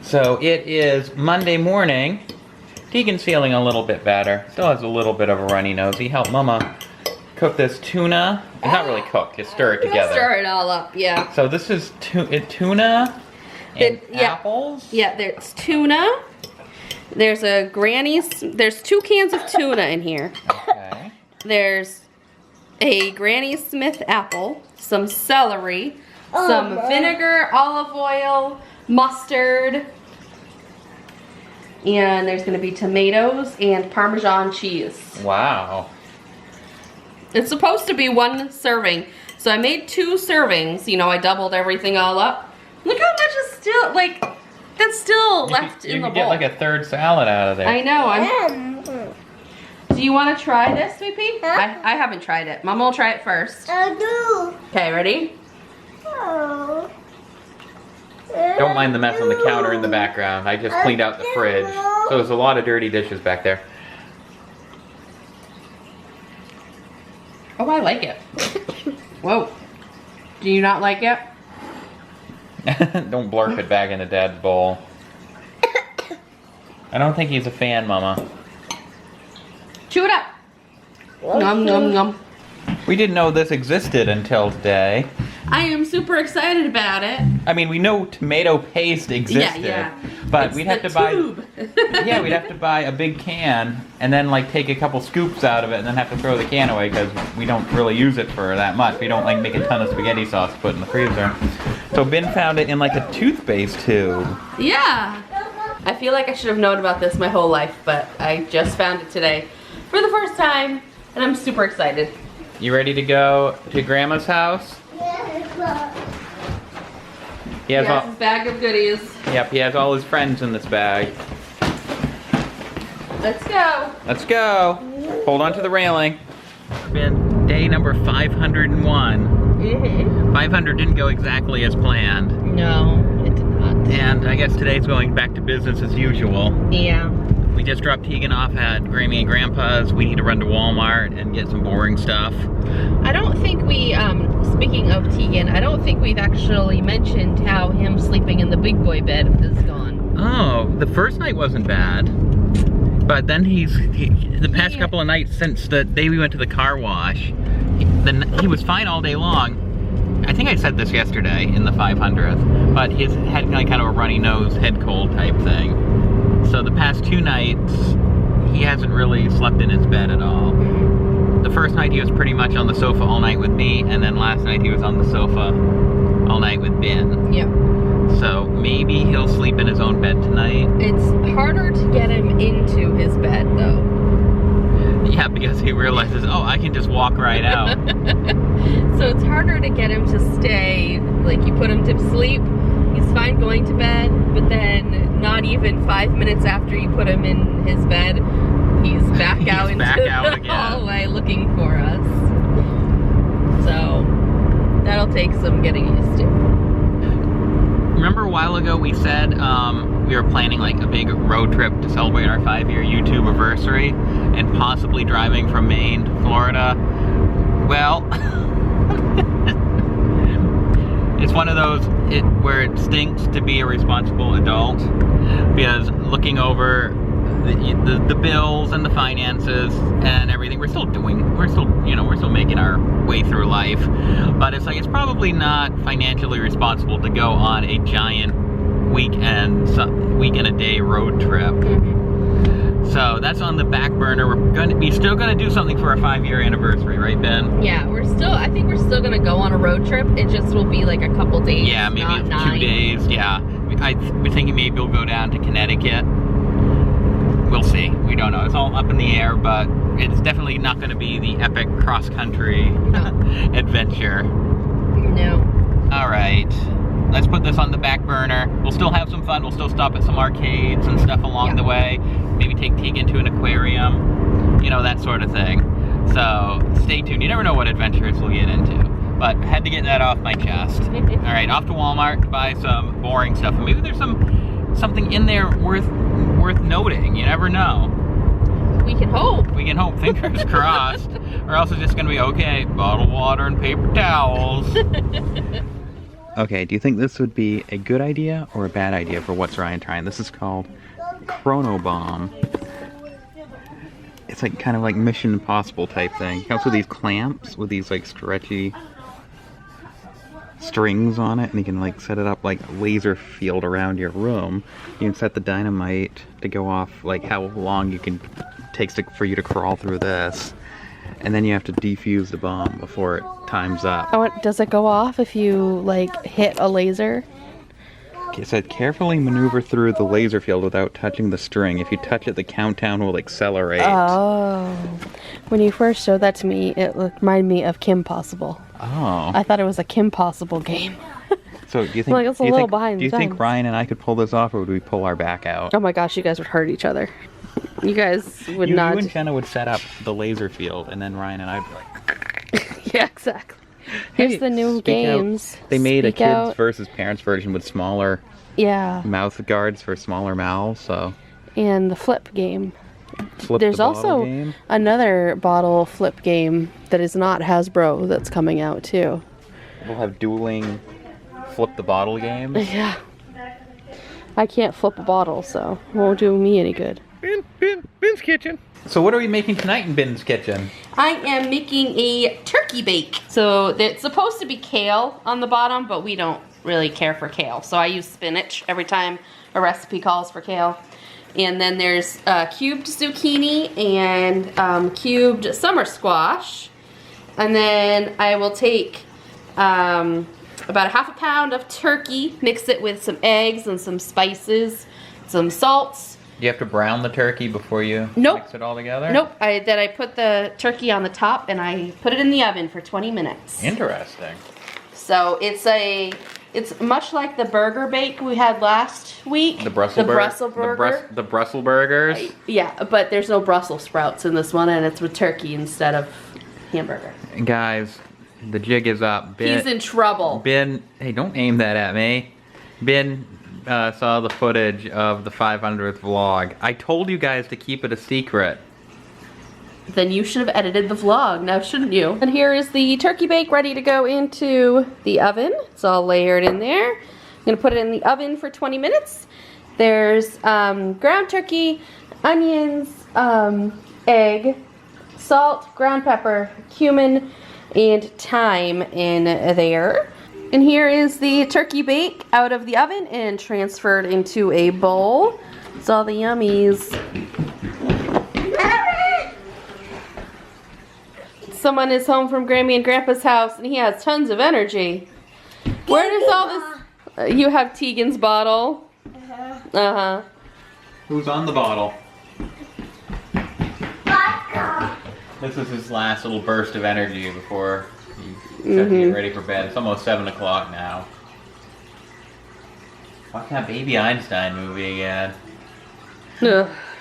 So it is Monday morning. Tegan's feeling a little bit better. Still has a little bit of a runny nose. He helped Mama cook this tuna. It's not really cook, just stir it together. Stir it all up, yeah. So this is tuna and apples? Yeah, there's tuna. There's there's 2 cans of tuna in here. Okay. There's a Granny Smith apple, some celery, some vinegar, olive oil, mustard, and there's gonna be tomatoes and Parmesan cheese. Wow. It's supposed to be 1 serving. So I made 2 servings, you know, I doubled everything all up. Look how much is still, like, that's still left in the bowl. You could get like a 3rd salad out of there. I know, Do you want to try this, Sweet Pea? I haven't tried it. Mama will try it first. I do. Okay, ready? Oh. Don't mind the mess on the counter in the background. I just cleaned out the fridge. So there's a lot of dirty dishes back there. Oh, I like it. Whoa. Do you not like it? Don't blurp it back into Dad's bowl. I don't think he's a fan, Mama. Chew it up. Nom, nom, nom. We didn't know this existed until today. I am super excited about it. I mean, we know tomato paste existed, but we'd have to buy. Yeah, we'd have to buy a big can and then like take a couple scoops out of it and then have to throw the can away because we don't really use it for that much. We don't like make a ton of spaghetti sauce to put in the freezer. So Ben found it in like a toothpaste tube. Yeah. I feel like I should have known about this my whole life, but I just found it today for the first time, and I'm super excited. You ready to go to Grandma's house? He has his bag of goodies. Yep, he has all his friends in this bag. Let's go. Let's go. Hold on to the railing. It's been day number 501. Mm-hmm. 500 didn't go exactly as planned. No, it did not. And I guess today's going back to business as usual. Yeah. We just dropped Tegan off at Grammy and Grandpa's. We need to run to Walmart and get some boring stuff. I don't think we, speaking of Tegan, I don't think we've actually mentioned how him sleeping in the big boy bed is gone. Oh, the first night wasn't bad. But then the past couple of nights since the day we went to the car wash, he was fine all day long. I think I said this yesterday in the 500th, but he's had kind of a runny nose, head cold type thing. So the past 2 nights, he hasn't really slept in his bed at all. The first night he was pretty much on the sofa all night with me, and then last night he was on the sofa all night with Ben. Yep. So maybe he'll sleep in his own bed tonight. It's harder to get him into his bed though. Yeah, because he realizes, oh, I can just walk right out. So it's harder to get him to stay, like you put him to sleep, he's fine going to bed, but then not even 5 minutes after you put him in his bed, he's back out into the hallway looking for us. So that'll take some getting used to. Remember a while ago we said we were planning like a big road trip to celebrate our 5-year YouTube anniversary and possibly driving from Maine to Florida? Well, it's one of those where it stinks to be a responsible adult, because looking over the bills and the finances and everything, we're still making our way through life, but it's like it's probably not financially responsible to go on a giant week and a day road trip. So that's on the back burner. We're still gonna do something for our 5-year anniversary, right, Ben? Yeah, I think we're still gonna go on a road trip. It just will be like a couple days. Yeah, maybe 2 days. Yeah, we're thinking maybe we'll go down to Connecticut. We'll see. We don't know. It's all up in the air, but it's definitely not going to be the epic cross-country adventure. No. All right. Let's put this on the back burner. We'll still have some fun. We'll still stop at some arcades and stuff along the way. Maybe take Tegan to an aquarium. You know, that sort of thing. So stay tuned. You never know what adventures we'll get into. But I had to get that off my chest. All right, off to Walmart to buy some boring stuff. And maybe there's something in there worth noting. You never know. We can hope. We can hope. Fingers crossed. Or else it's just going to be, okay, bottled water and paper towels. Okay, do you think this would be a good idea or a bad idea for What's Ryan Trying? This is called Chrono Bomb. It's like kind of like Mission Impossible type thing. It comes with these clamps with these like stretchy strings on it, and you can like set it up like a laser field around your room. You can set the dynamite to go off, like how long you can takes for you to crawl through this, and then you have to defuse the bomb before it times up. Oh, does it go off if you like hit a laser? It said carefully maneuver through the laser field without touching the string. If you touch it, the countdown will accelerate. Oh, when you first showed that to me, it reminded me of Kim Possible. Oh. I thought it was a Kim Possible game. So do you think? Like, it's a little behind do you the think times. Ryan and I could pull this off, or would we pull our back out? Oh my gosh, you guys would hurt each other. You guys would You not. and Jenna would set up the laser field, and then Ryan and I'd be like. Yeah, exactly. Here's Hey, the new speak out. games. They made a Speak kids out. versus parents version with smaller Yeah, mouth guards for smaller mouths. So and the flip game. flip There's the bottle also game. another bottle flip game that is not Hasbro that's coming out too. We'll have dueling flip the bottle games. Yeah. I can't flip a bottle, so it won't do me any good. Ben's kitchen. So what are we making tonight in Ben's kitchen? I am making a turkey bake. So it's supposed to be kale on the bottom, but we don't really care for kale. So I use spinach every time a recipe calls for kale. And then there's cubed zucchini and cubed summer squash. And then I will take about a half a pound of turkey, mix it with some eggs and some spices, some salts. Do you have to brown the turkey before you Nope. mix it all together? Nope, then I put the turkey on the top and I put it in the oven for 20 minutes. Interesting. So it's much like the burger bake we had last week. The Brussels burger. The Brussels burgers. Yeah, but there's no Brussels sprouts in this one, and it's with turkey instead of hamburger. Guys, the jig is up. He's in trouble. Ben, hey, don't aim that at me. Ben saw the footage of the 500th vlog. I told you guys to keep it a secret. Then you should have edited the vlog, now shouldn't you? And here is the turkey bake ready to go into the oven. It's all layered in there. I'm gonna put it in the oven for 20 minutes. There's ground turkey, onions, egg, salt, ground pepper, cumin, and thyme in there. And here is the turkey bake out of the oven and transferred into a bowl. It's all the yummies. Someone is home from Grammy and Grandpa's house and he has tons of energy. Where does all this... you have Tegan's bottle. Uh-huh. Who's on the bottle? This is his last little burst of energy before he starts to get ready for bed. It's almost 7 o'clock now. Watch that Baby Einstein movie again. Ugh.